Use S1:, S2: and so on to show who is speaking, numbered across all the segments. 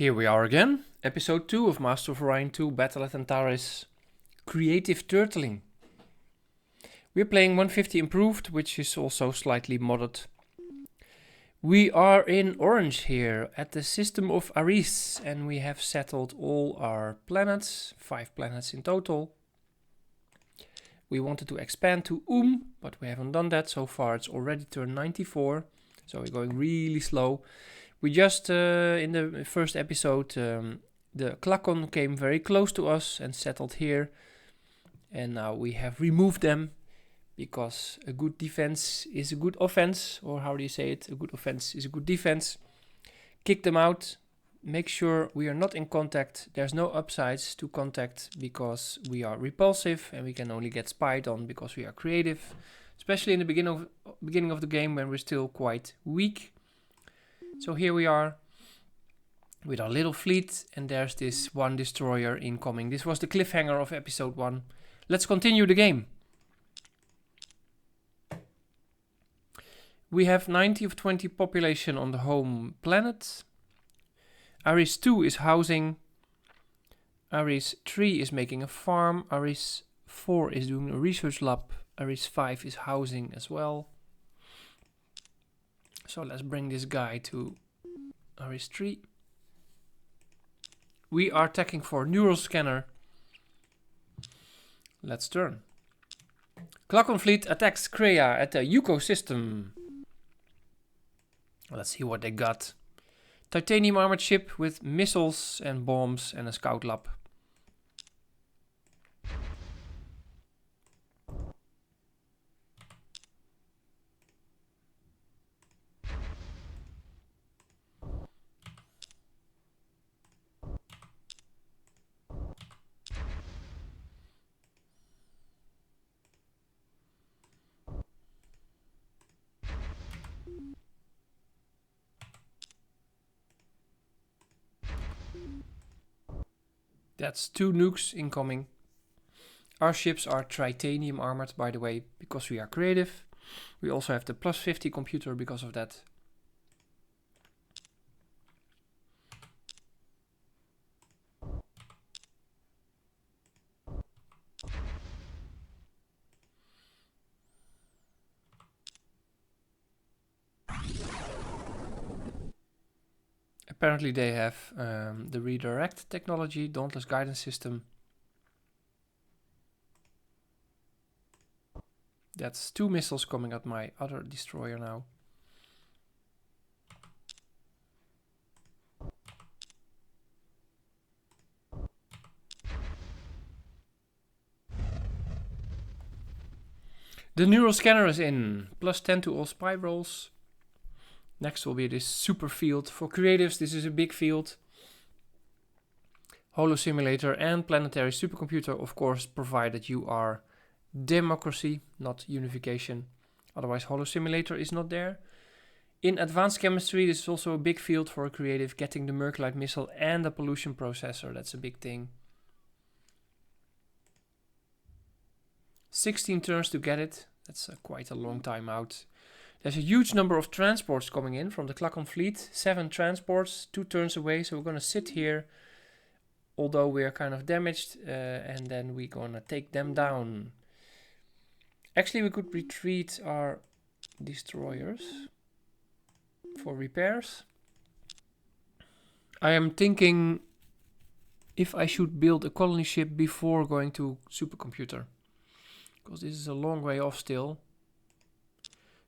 S1: Here we are again, episode 2 of Master of Orion 2 Battle at Antares, Creative Turtling. We're playing 150 Improved, which is also slightly modded. We are in orange here at the system of Ares, and we have settled all our planets, 5 planets in total. We wanted to expand to but we haven't done that so far. It's already turned 94, so we're going really slow. We just, in the first episode, the Klakon came very close to us and settled here. And now we have removed them, because a good defense is a good offense, or how do you say it? A good offense is a good defense. Kick them out. Make sure we are not in contact. There's no upsides to contact because we are repulsive and we can only get spied on because we are creative. Especially in the beginning of the game when we're still quite weak. So here we are with our little fleet, and there's this one destroyer incoming. This was the cliffhanger of episode 1. Let's continue the game. We have 90 of 20 population on the home planet. Ares 2 is housing. Ares 3 is making a farm. Ares 4 is doing a research lab. Ares 5 is housing as well. So let's bring this guy to Ares 3. We are attacking for neural scanner. Let's turn. Klakon fleet attacks Krea at the Yuko system. Let's see what they got. Titanium armored ship with missiles and bombs and a scout lab. That's 2 nukes incoming. Our ships are titanium armored, by the way, because we are creative. We also have the plus 50 computer because of that. Apparently they have the redirect technology, dauntless guidance system. That's 2 missiles coming at my other destroyer now. The neural scanner is in. Plus 10 to all spy rolls. Next will be this super field. For creatives, this is a big field. Holo simulator and planetary supercomputer, of course, provided you are democracy, not unification. Otherwise, holo simulator is not there. In advanced chemistry, this is also a big field for a creative, getting the Mercalite missile and the pollution processor. That's a big thing. 16 turns to get it. That's quite a long time out. There's a huge number of transports coming in from the Klakon fleet. 7 transports, 2 turns away. So we're going to sit here, although we're kind of damaged. And then we're going to take them down. Actually, we could retreat our destroyers for repairs. I am thinking if I should build a colony ship before going to supercomputer. Because this is a long way off still.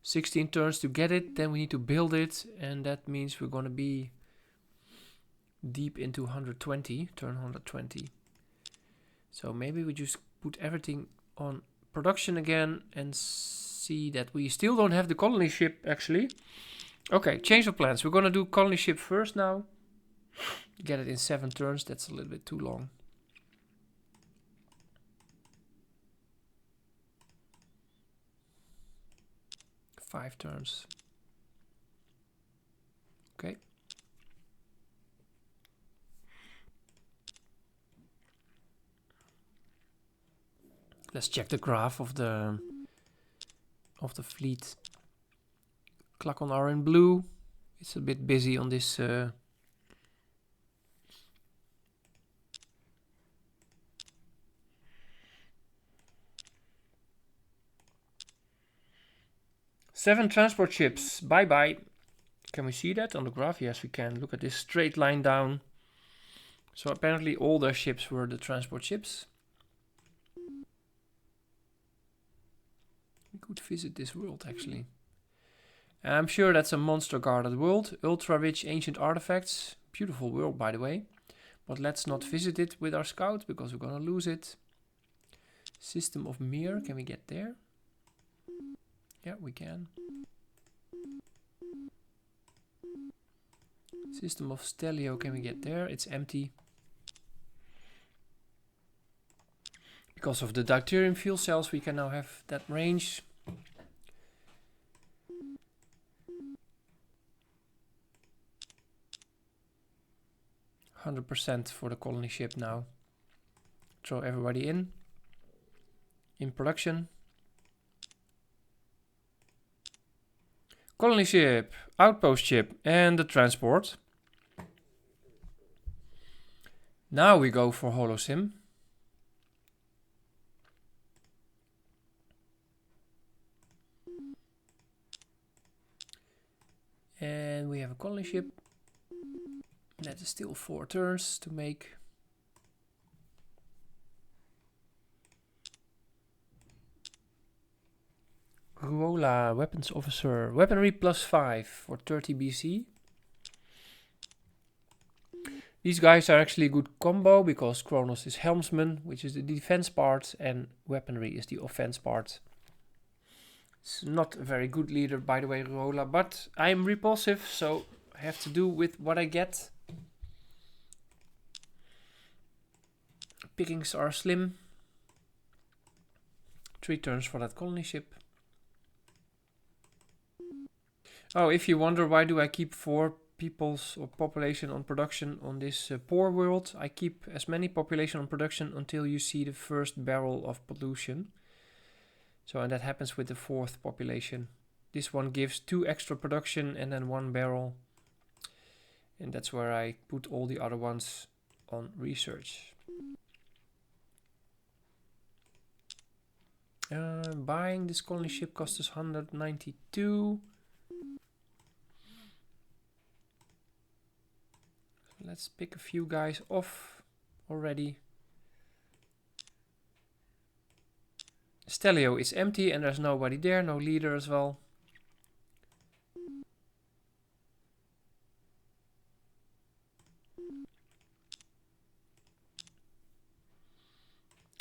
S1: 16 turns to get it, then we need to build it, and that means we're going to be deep into 120, turn 120. So maybe we just put everything on production again and see that we still don't have the colony ship actually. Okay, change of plans. We're going to do colony ship first now. Get it in 7 turns, that's a little bit too long. Five turns. Okay. Let's check the graph of the fleet. Klakon are in blue. It's a bit busy on this 7 transport ships. Bye bye. Can we see that on the graph? Yes, we can. Look at this straight line down. So apparently all their ships were the transport ships. We could visit this world actually. I'm sure that's a monster guarded world. Ultra rich ancient artifacts. Beautiful world by the way. But let's not visit it with our scout because we're gonna lose it. System of Mir, can we get there? Yeah, we can. System of Stelio, can we get there? It's empty. Because of the deuterium fuel cells, we can now have that range. %100% for the colony ship now. Throw everybody in production. Colony ship, outpost ship, and the transport. Now we go for Holosim. And we have a colony ship. That is still 4 turns to make. Ruola, weapons officer, weaponry +5 for 30 BC. These guys are actually a good combo because Kronos is helmsman, which is the defense part, and weaponry is the offense part. It's not a very good leader, by the way, Ruola, but I'm repulsive, so I have to do with what I get. Pickings are slim. 3 turns for that colony ship. Oh, if you wonder why do I keep 4 peoples or population on production on this poor world, I keep as many population on production until you see the first barrel of pollution. So, and that happens with the 4th population. This one gives 2 extra production and then 1 barrel. And that's where I put all the other ones on research. Buying this colony ship costs us 192. Let's pick a few guys off already. Stelio is empty and there's nobody there, no leader as well.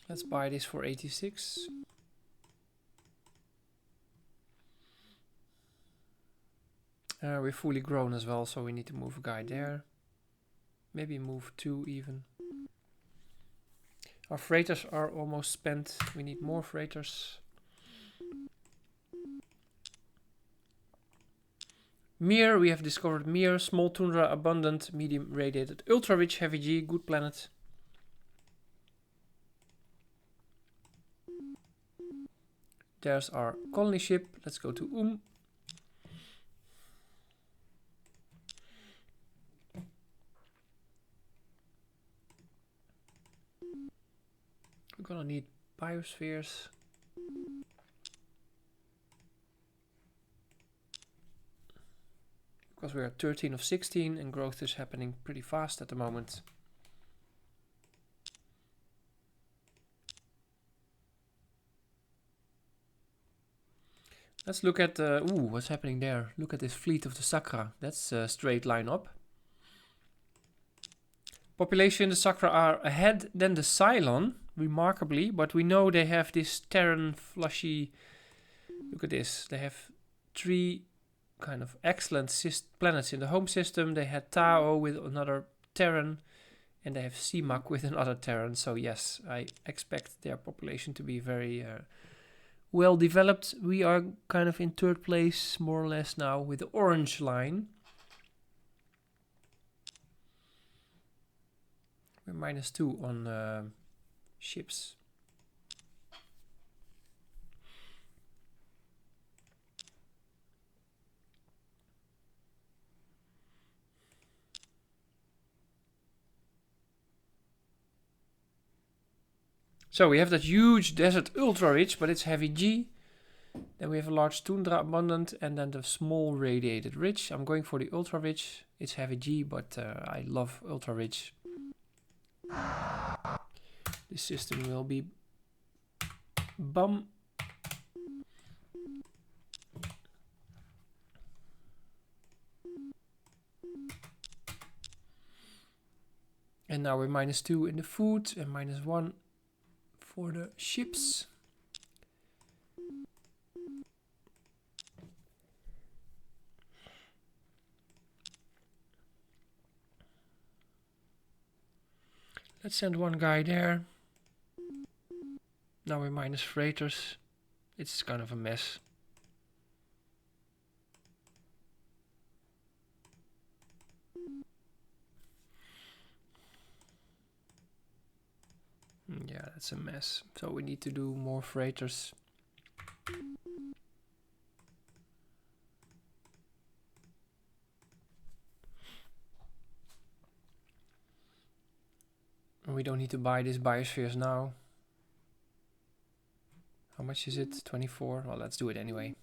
S1: Let's buy this for 86. We're fully grown as well, so we need to move a guy there. Maybe move 2 even. Our freighters are almost spent. We need more freighters. Mir, we have discovered Mir. Small tundra, abundant, medium radiated, ultra rich, heavy G, good planet. There's our colony ship. Let's go to We're gonna need biospheres. Because we are 13 of 16 and growth is happening pretty fast at the moment. Let's look at what's happening there. Look at this fleet of the Sakra. That's a straight line up. Population, the Sakra are ahead than the Cylon, remarkably, but we know they have this Terran flushy. Look at this. They have 3 kind of excellent planets in the home system. They had Tao with another Terran, and they have Simak with another Terran. So yes, I expect their population to be very well developed. We are kind of in 3rd place, more or less now, with the orange line. We're -2 on ships. So we have that huge desert ultra rich, but it's heavy G. Then we have a large tundra abundant, and then the small radiated ridge. I'm going for the ultra ridge. It's heavy G, but I love ultra ridge. This system will be bum. And now we're -2 in the food and -1 for the ships. Let's send one guy there. Now we're minus freighters. It's kind of a mess. Yeah, that's a mess. So we need to do more freighters. We don't need to buy these biospheres now. How much is it? 24? Well, let's do it anyway.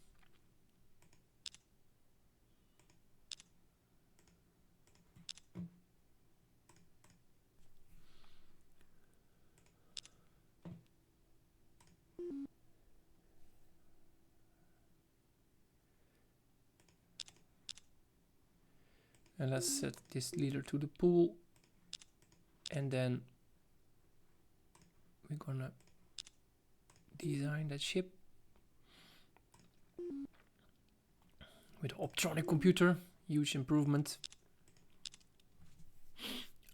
S1: And let's set this leader to the pool. And then we're gonna design that ship with optronic computer. Huge improvement.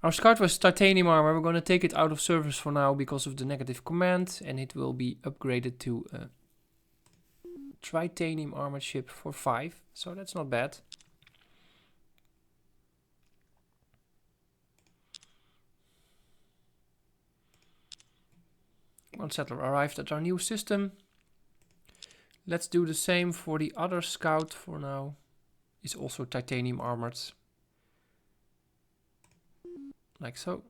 S1: Our scout was titanium armor. We're gonna take it out of service for now because of the negative command, and it will be upgraded to a titanium armored ship for 5. So that's not bad. One settler arrived at our new system. Let's do the same for the other scout for now. It's also titanium armored. Like so.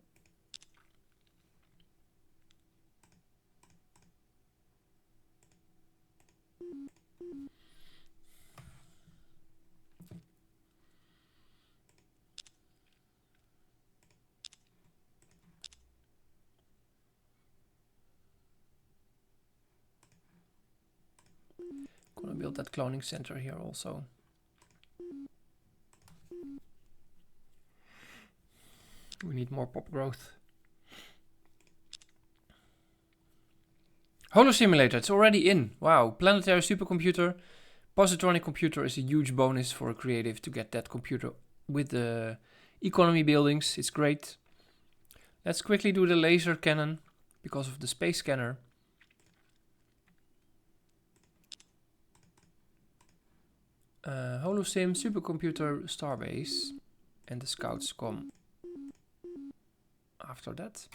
S1: Gonna build that cloning center here also. We need more pop growth. Holo simulator, it's already in. Wow, planetary supercomputer. Positronic computer is a huge bonus for a creative to get that computer with the economy buildings. It's great. Let's quickly do the laser cannon because of the space scanner. Holosim, supercomputer, starbase, and the scouts come after that.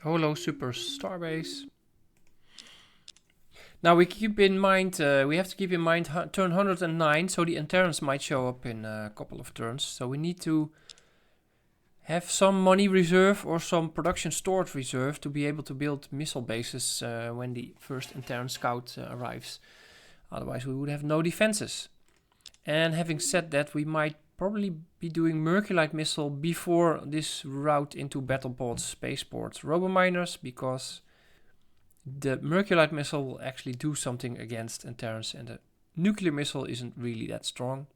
S1: Holo super starbase. Now we keep in mind, we have to keep in mind turn 109, so the Antares might show up in a couple of turns. So we need to have some money reserve or some production stored reserve to be able to build missile bases when the first Antares scout arrives. Otherwise we would have no defenses. And having said that, we might probably be doing Merculite missile before this route into Battlepod's spaceports Robominers, because the Merculite missile will actually do something against Antares, and the nuclear missile isn't really that strong.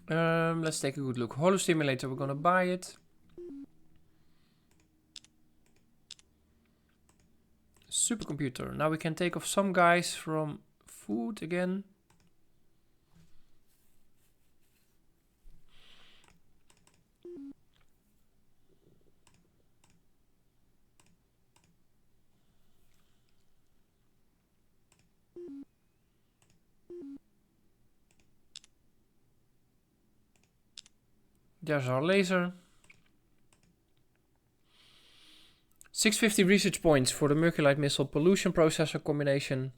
S1: Let's take a good look. Holo simulator, we're gonna buy it. Supercomputer. Now we can take off some guys from food again. there's our laser. 650 research points for the Mercury missile pollution processor combination.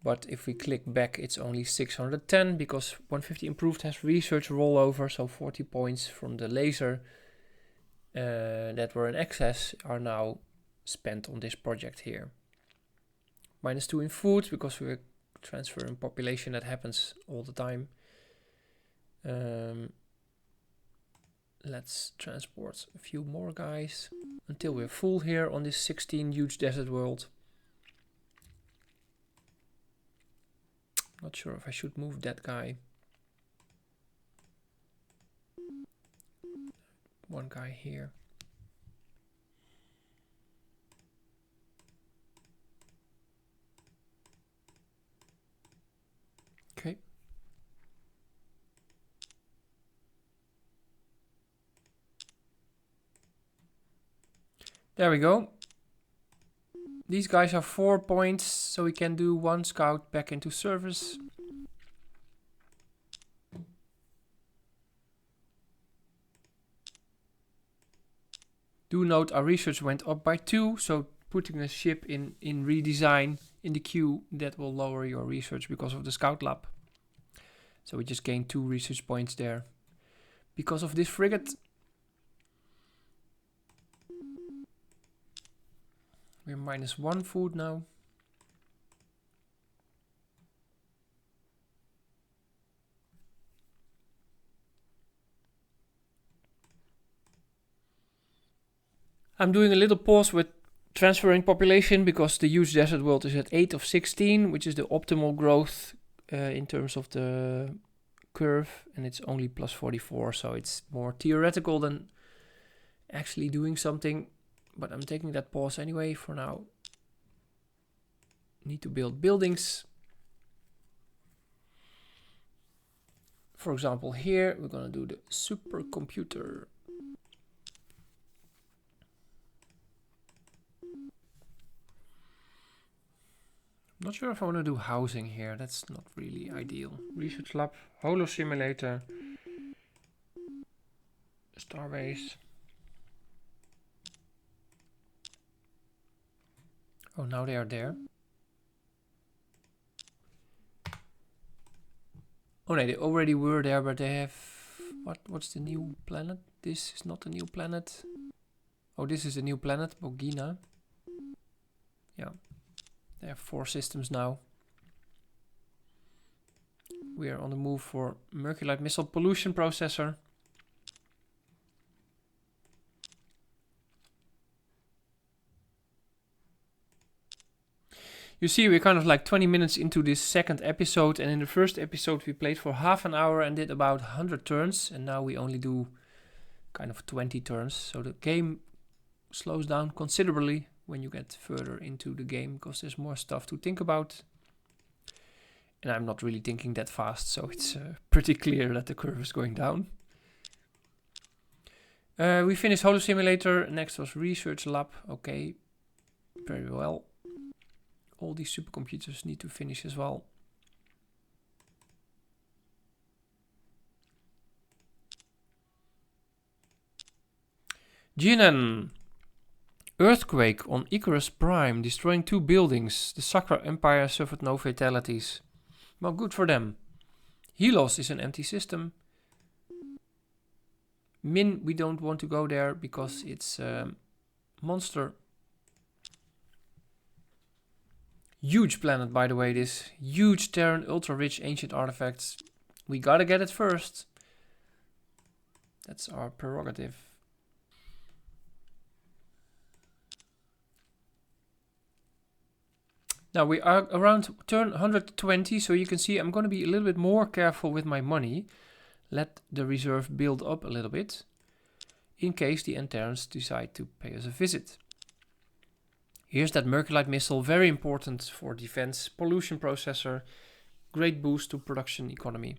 S1: But if we click back, it's only 610 because 150 improved has research rollover. So 40 points from the laser that were in excess are now spent on this project here. -2 in food because we're transferring population. That happens all the time. Let's transport a few more guys until we're full here on this 16 huge desert world. Not sure if I should move that guy. One guy here. Okay. There we go. These guys are 4 points, so we can do 1 scout back into service. Do note our research went up by 2, so putting a ship in redesign in the queue, that will lower your research because of the scout lab. So we just gained 2 research points there. Because of this frigate, we're -1 food now. I'm doing a little pause with transferring population because the huge desert world is at 8 of 16, which is the optimal growth in terms of the curve, and it's only +44, so it's more theoretical than actually doing something. But I'm taking that pause anyway for now. Need to build buildings. For example, here we're gonna do the supercomputer. Not sure if I want to do housing here. That's not really ideal. Research lab, holo simulator, starbase. Oh, now they are there. Oh no, they already were there, but they have... What's the new planet? This is not a new planet. Oh, this is a new planet, Bogina. Yeah. They have 4 systems now. We are on the move for Mercury missile pollution processor. You see, we're kind of like 20 minutes into this second episode, and in the first episode we played for half an hour and did about 100 turns, and now we only do kind of 20 turns. So the game slows down considerably when you get further into the game because there's more stuff to think about. And I'm not really thinking that fast, so it's pretty clear that the curve is going down. We finished Holo Simulator. Next was Research Lab. Okay, very well. All these supercomputers need to finish as well. Jinan. Earthquake on Icarus Prime, destroying 2 buildings. The Sakra Empire suffered no fatalities. Well, good for them. Helos is an empty system. Min, we don't want to go there because it's monster. Huge planet, by the way, this. Huge Terran, ultra-rich ancient artifacts. We gotta get it first. That's our prerogative. Now we are around turn 120, so you can see I'm going to be a little bit more careful with my money. Let the reserve build up a little bit in case the Antares decide to pay us a visit. Here's that Mercury missile, very important for defense, pollution processor, great boost to production economy.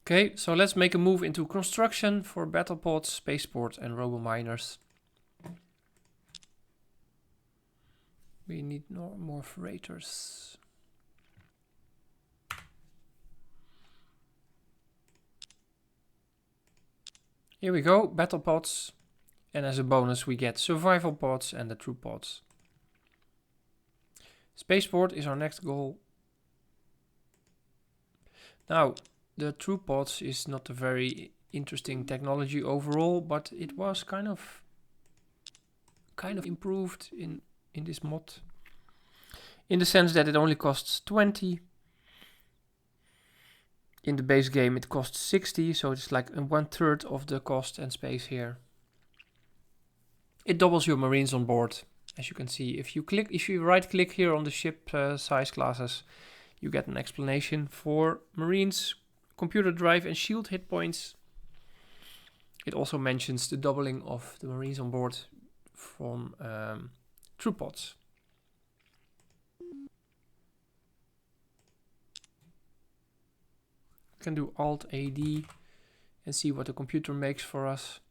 S1: Okay, so let's make a move into construction for battle pods, spaceport and robo-miners. We need more freighters. Here we go, battle pods. And as a bonus we get survival pods and the true pods. Spaceport is our next goal. Now, the true pods is not a very interesting technology overall, but it was kind of improved in this mod. In the sense that it only costs 20. In the base game it costs 60, so it's like 1/3 of the cost and space here. It doubles your marines on board, as you can see. If you right click here on the ship size classes, you get an explanation for marines, computer drive and shield hit points. It also mentions the doubling of the marines on board from true pods. We can do Alt AD and see what the computer makes for us.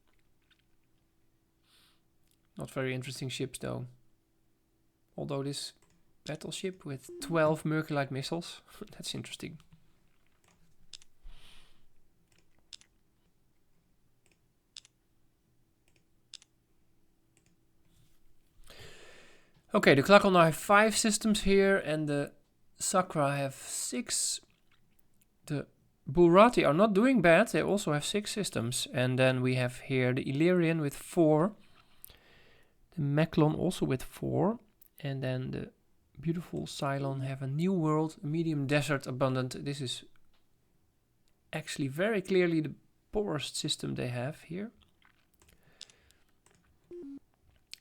S1: Not very interesting ships though. Although this battleship with 12 Merculite missiles, that's interesting. Okay, the Klakon now have 5 systems here and the Sakra have 6. The Burati are not doing bad, they also have 6 systems. And then we have here the Illyrian with 4. The Meklon also with 4. And then the beautiful Cylon have a new world, a medium desert abundant. This is actually very clearly the poorest system they have here.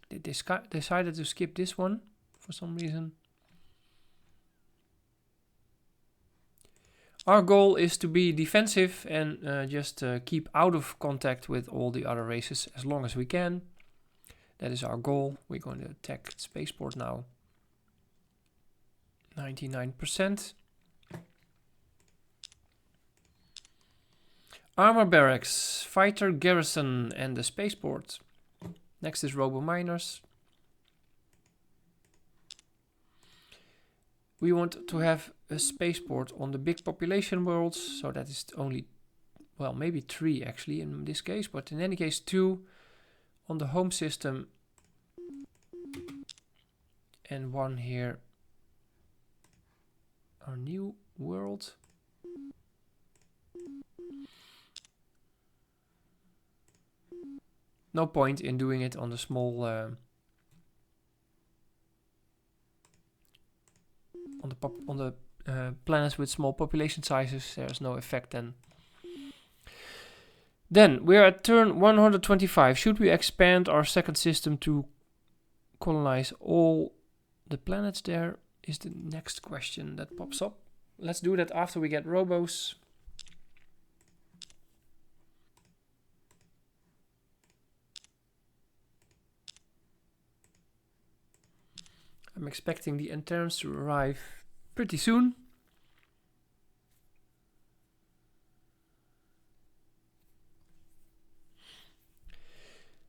S1: They decided to skip this one for some reason. Our goal is to be defensive and just keep out of contact with all the other races as long as we can. That is our goal. We're going to attack Spaceport now. 99%. Armor barracks, fighter garrison and the Spaceport. Next is Robo Miners. We want to have a spaceport on the big population worlds, so that is only, well, maybe 3 actually in this case, but in any case 2 on the home system and 1 here, our new world. No point in doing it on the small on the planets with small population sizes. There's no effect then. Then we're at turn 125. Should we expand our second system to colonize all the planets there? Is the next question that pops up. Let's do that after we get robos. I'm expecting the Antares to arrive pretty soon.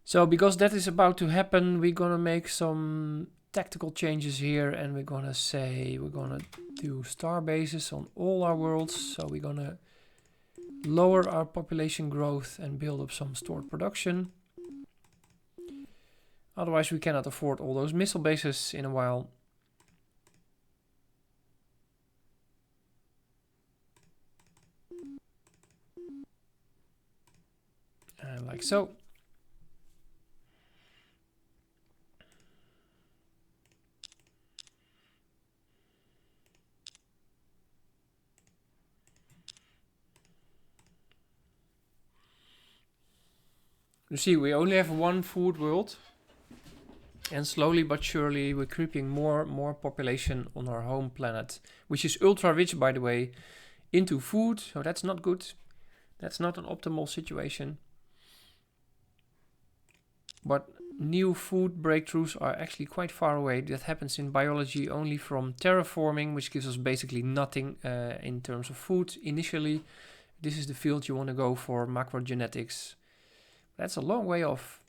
S1: So because that is about to happen, we're gonna make some tactical changes here and we're gonna say we're gonna do star bases on all our worlds. So we're gonna lower our population growth and build up some stored production. Otherwise we cannot afford all those missile bases in a while. And like so. You see, we only have 1 food world. And slowly but surely we're creeping more population on our home planet, which is ultra rich, by the way, into food. So that's not good. That's not an optimal situation. But new food breakthroughs are actually quite far away. That happens in biology only from terraforming, which gives us basically nothing in terms of food initially. This is the field you want to go for, macrogenetics. That's a long way off.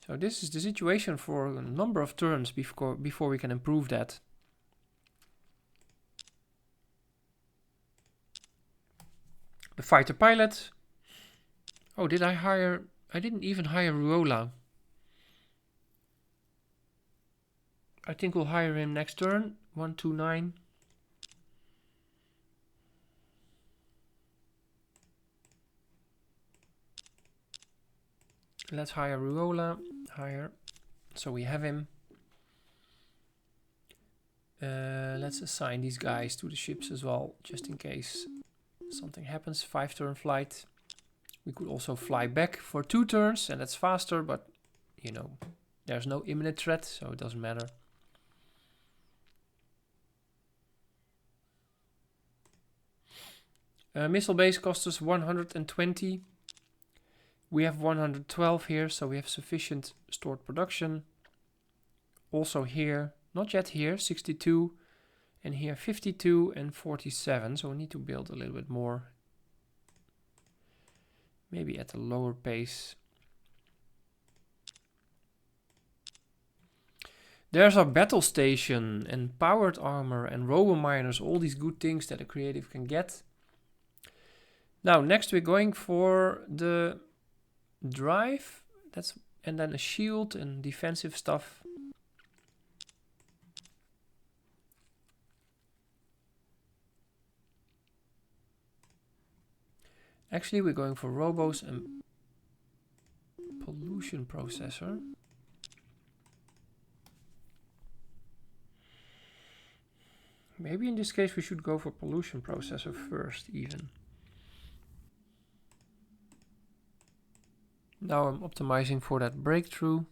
S1: So this is the situation for a number of turns before we can improve that. The fighter pilot. Oh, did I hire... I didn't even hire Ruola. I think we'll hire him next turn. 129. Let's hire Ruola. Hire. So we have him. Let's assign these guys to the ships as well, just in case something happens. 5-turn flight. We could also fly back for 2 turns, and that's faster, but you know, there's no imminent threat, so it doesn't matter. Missile base costs us 120. We have 112 here, so we have sufficient stored production. Also here, not yet here, 62, and here 52 and 47, so we need to build a little bit more. Maybe at a lower pace. There's our battle station and powered armor and robo miners, all these good things that a creative can get. Now next we're going for the drive, and then a shield and defensive stuff. Actually we're going for robos and pollution processor. Maybe in this case we should go for pollution processor first even. Now I'm optimizing for that breakthrough,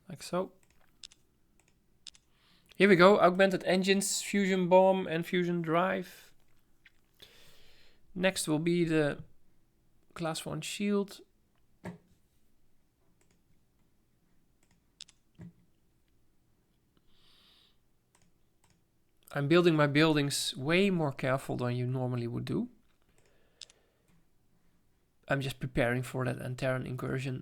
S1: like so. Here we go, augmented engines, fusion bomb and fusion drive. Next will be the class 1 shield. I'm building my buildings way more careful than you normally would do. I'm just preparing for that Antares incursion.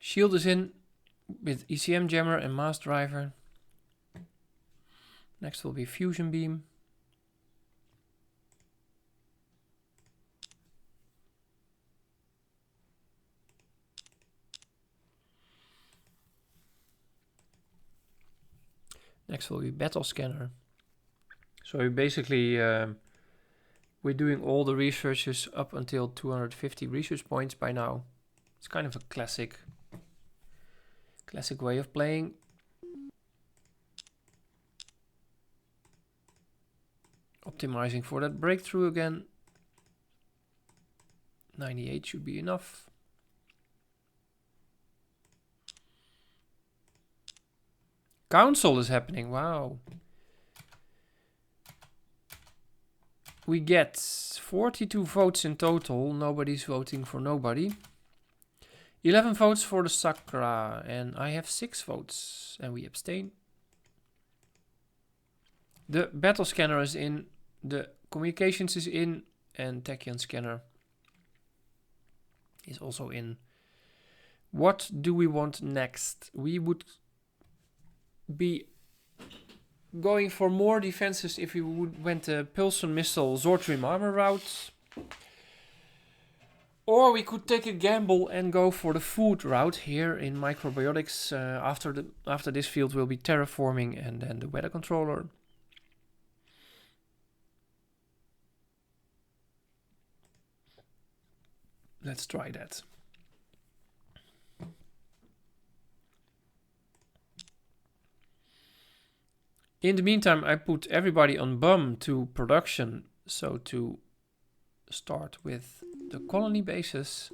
S1: Shield is in with ECM jammer and mass driver. Next will be fusion beam. Next will be battle scanner. So we basically we're doing all the researches up until 250 research points by now. It's kind of a classic way of playing. Optimizing for that breakthrough again. 98 should be enough. Council is happening, wow. We get 42 votes in total, nobody's voting for nobody. 11 votes for the Sakra, and I have 6 votes, and we abstain. The battle scanner is in, the communications is in, and Tachyon scanner is also in. What do we want next? We would be going for more defenses if we went the Pulson missile Zortrim armor route. Or we could take a gamble and go for the food route here in microbiotics. After this field will be terraforming and then the weather controller. Let's try that. In the meantime, I put everybody on bum to production, so to start with the colony bases.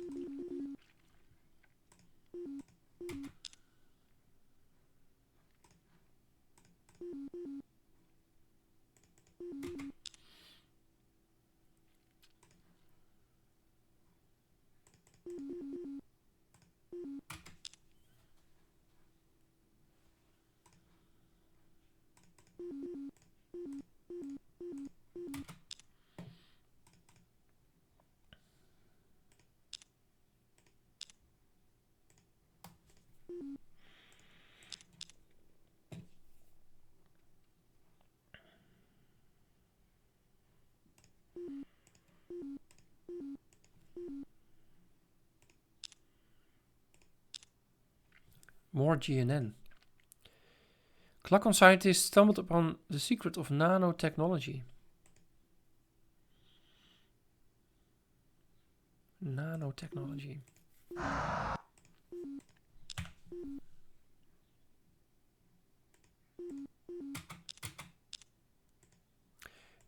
S1: More GNN. Klakon scientists stumbled upon the secret of nanotechnology. Nanotechnology.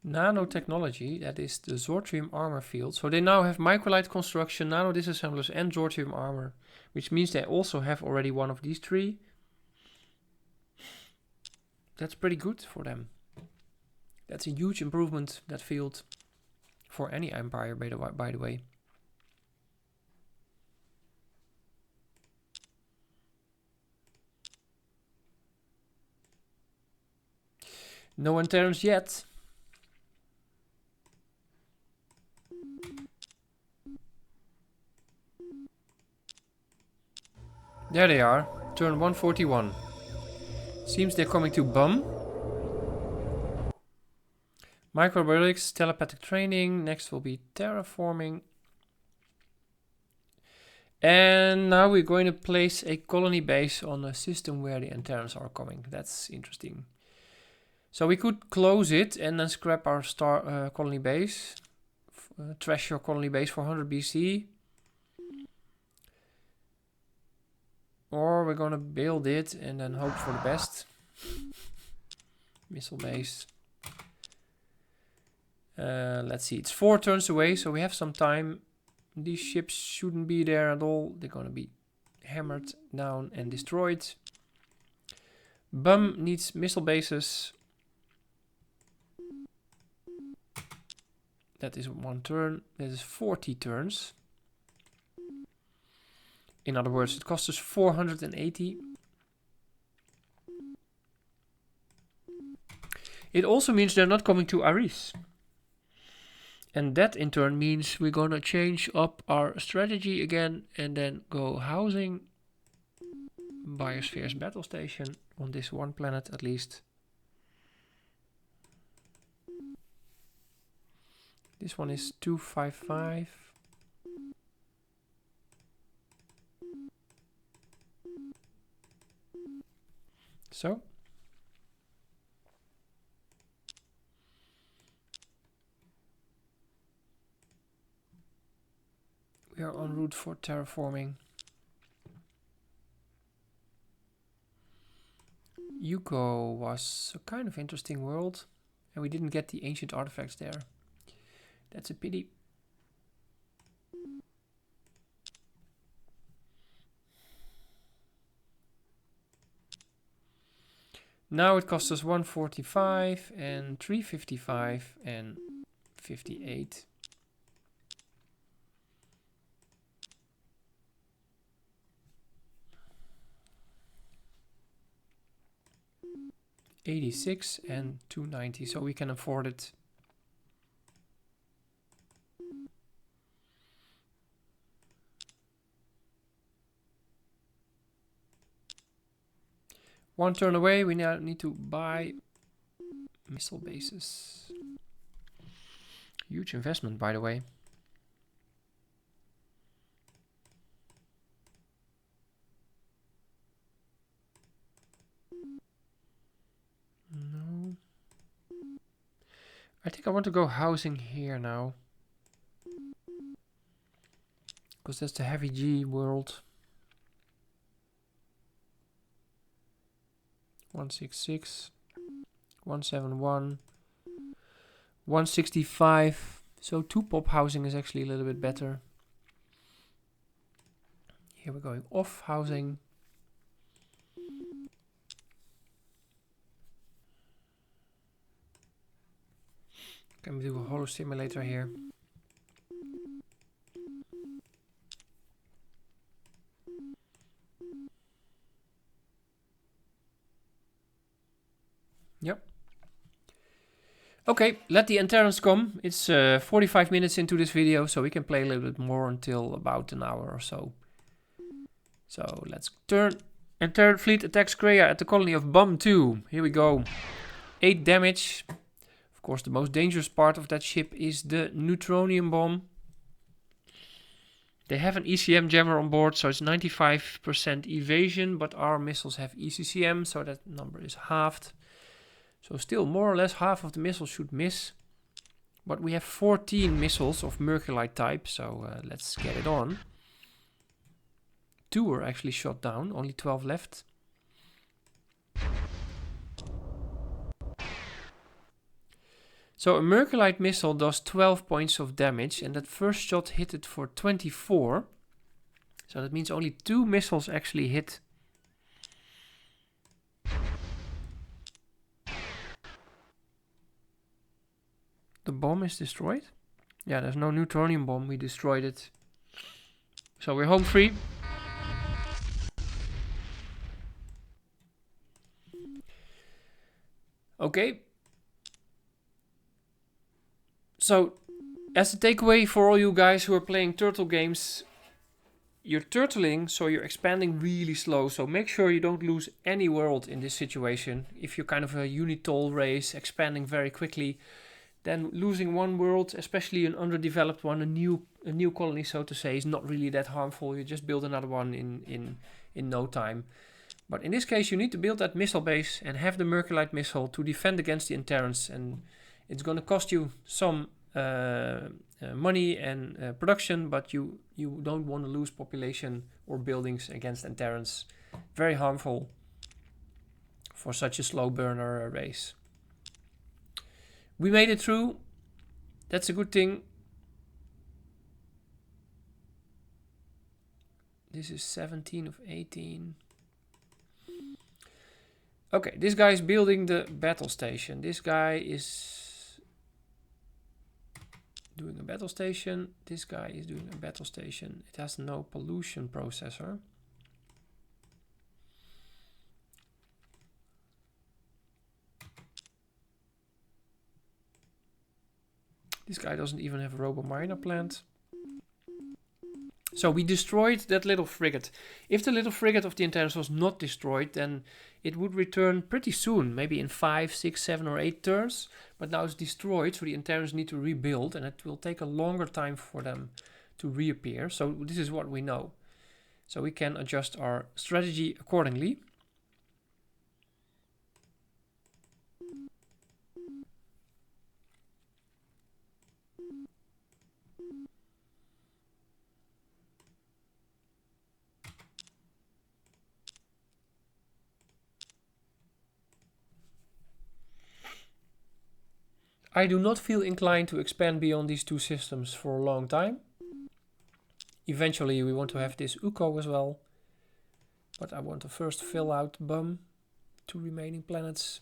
S1: Nanotechnology, that is the Zortrium armor field. So they now have microlight construction, nano disassemblers, and Zortrium armor, which means they also have already one of these three. That's pretty good for them. That's a huge improvement, that field, for any empire, by the way. No Antares yet. There they are, turn 141. Seems they're coming to Bum. Microbiologics, telepathic training. Next will be terraforming. And now we're going to place a colony base on a system where the Antares are coming. That's interesting. So we could close it and then scrap our colony base. Trash your colony base for 100 BC. Or we're going to build it and then hope for the best. Missile base. Let's see, it's 4 turns away, so we have some time. These ships shouldn't be there at all. They're going to be hammered down and destroyed. Bum needs missile bases. That is 1 turn. That is 40 turns. In other words, it costs us 480. It also means they're not coming to Aris. And that in turn means we're gonna change up our strategy again and then go housing Biosphere's battle station on this one planet at least. This one is 255. So. We are en route for terraforming. Yuko was a kind of interesting world, and we didn't get the ancient artifacts there. That's a pity. Now it costs us 145 and 355 and 58. $86 and $290, so we can afford it. One turn away, we now need to buy missile bases. Huge investment, by the way. No. I think I want to go housing here now. Because that's the heavy G world. 166, 171, 165. So 2 pop housing is actually a little bit better. Here we're going off housing. Can we do a holo simulator here? Yep. Okay, let the Antares come. It's 45 minutes into this video, so we can play a little bit more until about an hour or so. So let's turn. Antares fleet attacks Kreia at the colony of Bum 2. Here we go. 8 damage. Of course, the most dangerous part of that ship is the neutronium bomb. They have an ECM jammer on board, so it's 95% evasion, but our missiles have ECCM, so that number is halved. So still more or less half of the missiles should miss. But we have 14 missiles of Merculite type, so let's get it on. 2 were actually shot down, only 12 left. So a Merculite missile does 12 points of damage, and that first shot hit it for 24. So that means only 2 missiles actually hit. The bomb is destroyed. Yeah, there's no neutronium bomb, we destroyed it. So we're home free. Okay. So, as a takeaway for all you guys who are playing turtle games, you're turtling, so you're expanding really slow. So make sure you don't lose any world in this situation. If you're kind of a unitol race, expanding very quickly, then losing one world, especially an underdeveloped one, a new colony, so to say, is not really that harmful. You just build another one in no time. But in this case, you need to build that missile base and have the Merculite missile to defend against the Antares, and it's going to cost you some money and production, but you don't want to lose population or buildings against Antares. Very harmful for such a slow burner race. We made it through. That's a good thing. This is 17 of 18. Okay, this guy is building the battle station. This guy is doing a battle station. This guy is doing a battle station. It has no pollution processor. This guy doesn't even have a RoboMiner plant. So we destroyed that little frigate. If the little frigate of the Antares was not destroyed, then it would return pretty soon, maybe in 5, 6, 7 or 8 turns. But now it's destroyed, so the Antares need to rebuild, and it will take a longer time for them to reappear. So this is what we know. So we can adjust our strategy accordingly. I do not feel inclined to expand beyond these 2 systems for a long time. Eventually we want to have this UCO as well. But I want to first fill out BUM, 2 remaining planets.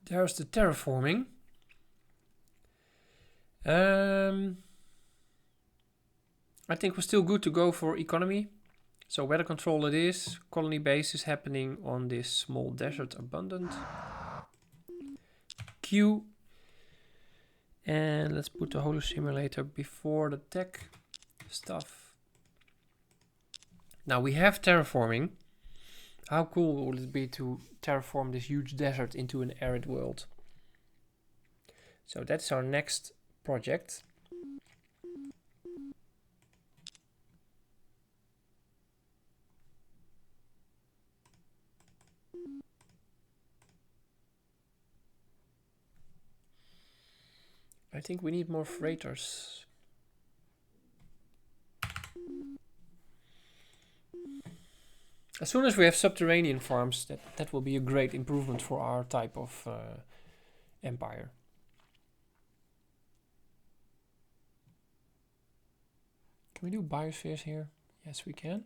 S1: There's the terraforming. I think we're still good to go for economy. So weather control it is. Colony base is happening on this small desert abundant. Q. And let's put the holo simulator before the tech stuff. Now we have terraforming. How cool would it be to terraform this huge desert into an arid world? So that's our next project. I think we need more freighters. As soon as we have subterranean farms, that will be a great improvement for our type of empire. Can we do biospheres here? Yes, we can.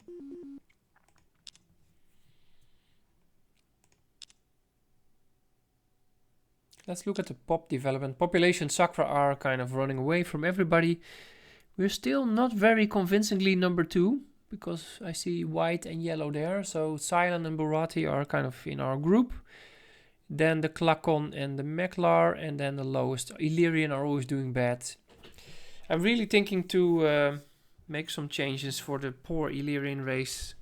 S1: Let's look at the pop development. Population Sakra are kind of running away from everybody. We're still not very convincingly number 2, because I see white and yellow there. So Cylon and Burati are kind of in our group. Then the Klakon and the Meklar, and then the lowest Illyrian are always doing bad. I'm really thinking to make some changes for the poor Illyrian race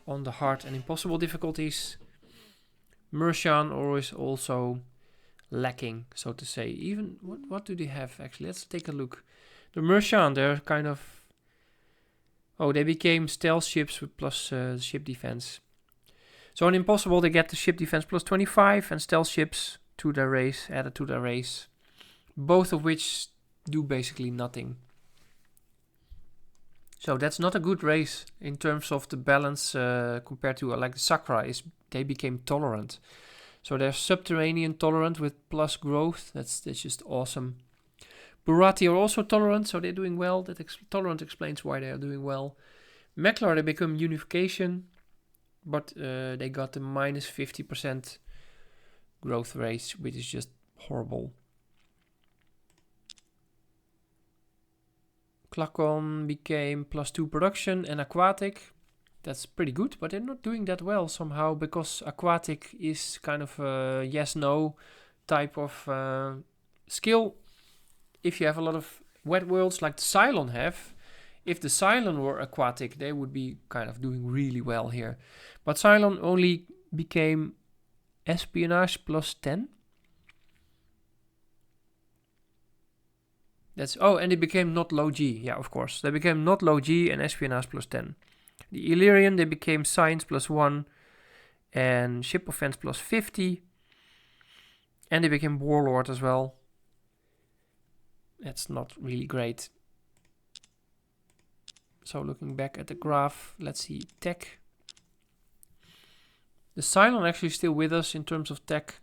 S1: on the hard and impossible difficulties. Mercian is also lacking, so to say. Even what do they have actually? Let's take a look. The Mercian, they're kind of... Oh, they became stealth ships with plus ship defense. So on impossible, they get the ship defense plus 25 and stealth ships to their race, added to their race. Both of which do basically nothing. So that's not a good race in terms of the balance compared to like the Sakra. They became tolerant. So they're subterranean tolerant with plus growth. That's just awesome. Burati are also tolerant, so they're doing well. Tolerant explains why they are doing well. Meklar, they become unification, but they got the minus 50% growth rate, which is just horrible. Klakon became plus 2 production and aquatic. That's pretty good, but they're not doing that well somehow because aquatic is kind of a yes-no type of skill. If you have a lot of wet worlds like the Cylon have, if the Cylon were aquatic, they would be kind of doing really well here. But Cylon only became espionage plus 10. And they became not low G. Yeah, of course. They became not low G and espionage plus 10. The Illyrian, they became science plus 1 and ship offense plus 50. And they became warlord as well. That's not really great. So looking back at the graph, let's see tech. The Cylon actually still with us in terms of tech.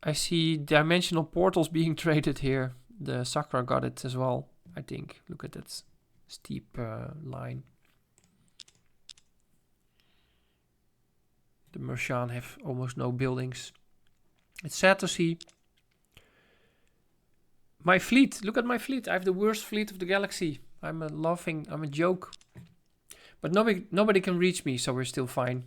S1: I see dimensional portals being traded here. The Sakra got it as well, I think. Look at that steep line. The Mercian have almost no buildings. It's sad to see. My fleet, look at my fleet. I have the worst fleet of the galaxy. I'm a joke. But nobody can reach me, so we're still fine.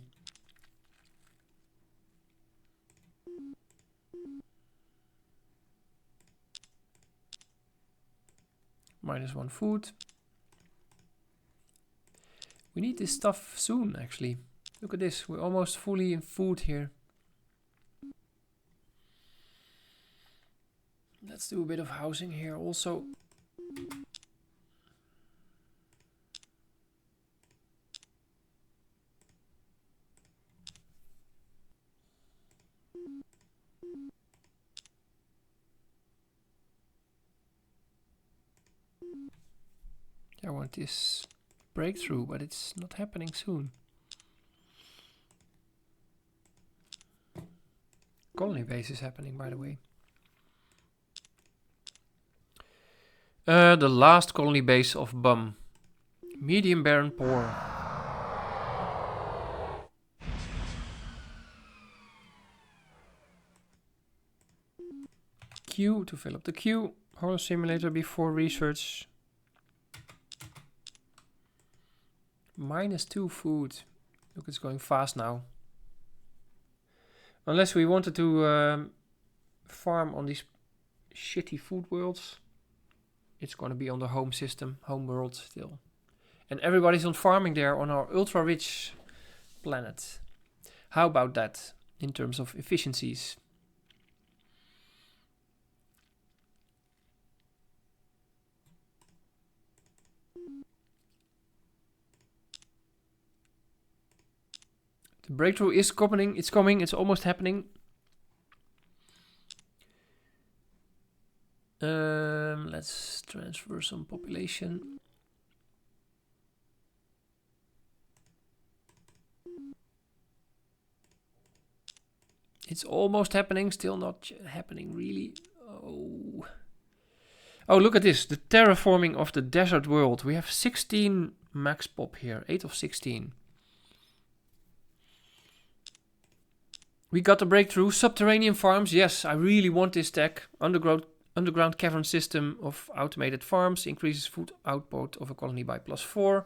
S1: -1 food. We need this stuff soon, actually. Look at this. We're almost fully in food here. Let's do a bit of housing here also. I want this breakthrough, but it's not happening soon. Colony base is happening, by the way. The last colony base of Bum. Medium barren poor. Queue to fill up the queue. Holo simulator before research. -2 food. Look, it's going fast now. Unless we wanted to farm on these shitty food worlds, it's going to be on the home system, home world still. And everybody's on farming there on our ultra-rich planet. How about that in terms of efficiencies? The breakthrough is coming. It's coming. It's almost happening. Let's transfer some population. It's almost happening. Still not happening really. Oh, look at this. The terraforming of the desert world. We have 16 max pop here. 8 of 16. We got the breakthrough. Subterranean farms. Yes, I really want this tech. Underground cavern system of automated farms. Increases food output of a colony by +4.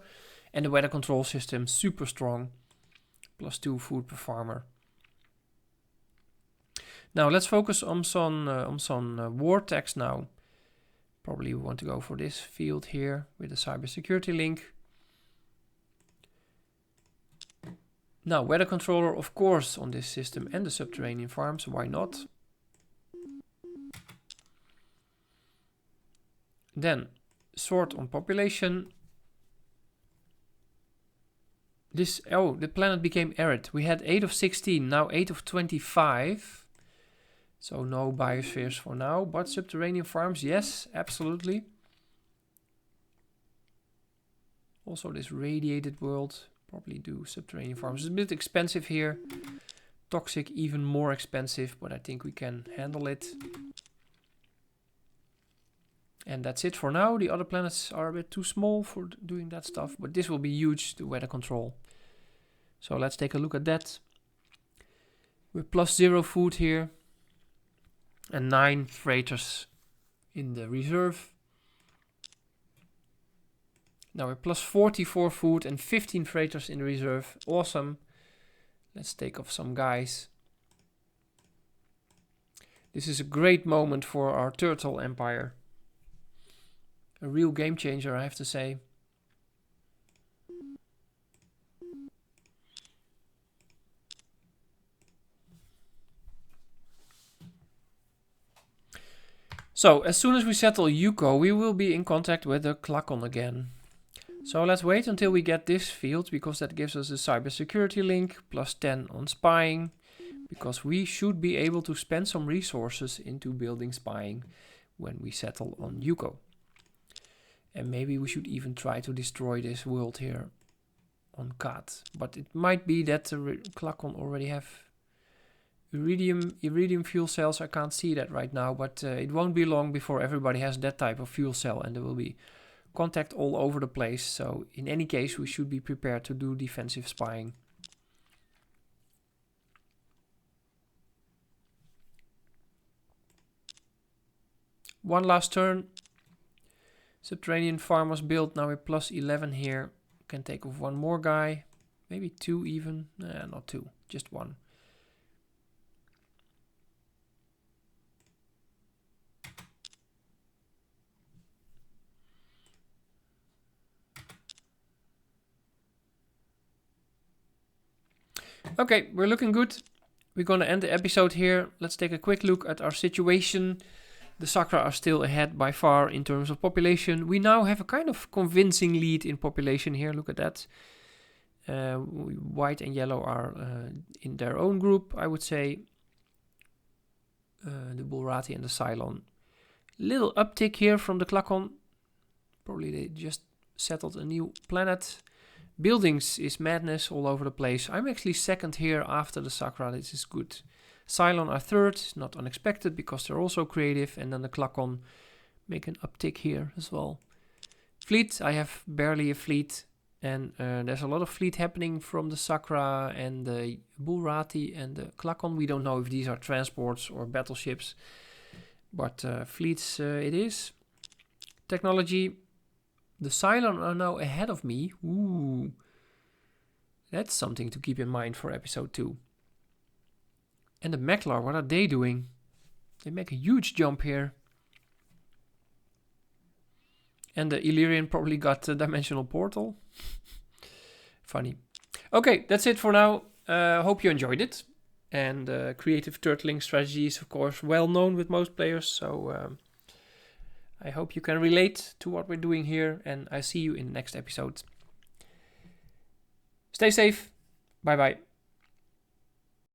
S1: And the weather control system. Super strong. +2 food per farmer. Now let's focus on some war techs now. Probably we want to go for this field here with a cybersecurity link. Now, weather controller, of course, on this system and the subterranean farms. Why not? Then, sort on population. The planet became arid. We had 8 of 16, now 8 of 25. So no biospheres for now, but subterranean farms, yes, absolutely. Also this radiated world, probably do subterranean farms. It's a bit expensive here. Toxic even more expensive, but I think we can handle it. And that's it for now. The other planets are a bit too small for doing that stuff, but this will be huge, the weather control. So let's take a look at that. We're +0 food here. And 9 freighters in the reserve. Now we're +44 food and 15 freighters in the reserve. Awesome. Let's take off some guys. This is a great moment for our turtle empire. A real game changer, I have to say. So, as soon as we settle Yuko, we will be in contact with the Klakon again. So let's wait until we get this field, because that gives us a cybersecurity link, +10 on spying, because we should be able to spend some resources into building spying when we settle on Yuko. And maybe we should even try to destroy this world here on Kat. But it might be that the Klakon already have iridium fuel cells. I can't see that right now, but it won't be long before everybody has that type of fuel cell, and there will be contact all over the place. So in any case, we should be prepared to do defensive spying. One last turn. Subterranean farm was built. Now we're +11 here. Can take off one more guy, maybe 2 even. Not 2, just 1. Okay, we're looking good. We're going to end the episode here. Let's take a quick look at our situation. The Sakra are still ahead by far in terms of population. We now have a kind of convincing lead in population here. Look at that. White and yellow are in their own group, I would say. The Bulrati and the Cylon. Little uptick here from the Klakon. Probably they just settled a new planet. Buildings is madness all over the place. I'm actually second here after the Sakra. This is good. Cylon are third, not unexpected because they're also creative. And then the Klakon make an uptick here as well. Fleet, I have barely a fleet. And there's a lot of fleet happening from the Sakra and the Bulrati and the Klakon. We don't know if these are transports or battleships. But fleets it is. Technology. The Cylon are now ahead of me. Ooh. That's something to keep in mind for episode 2. And the Meklar, what are they doing? They make a huge jump here. And the Illyrian probably got a dimensional portal. Funny. Okay, that's it for now. Hope you enjoyed it. And creative turtling strategy is, of course, well known with most players. So I hope you can relate to what we're doing here. And I see you in the next episode. Stay safe. Bye-bye.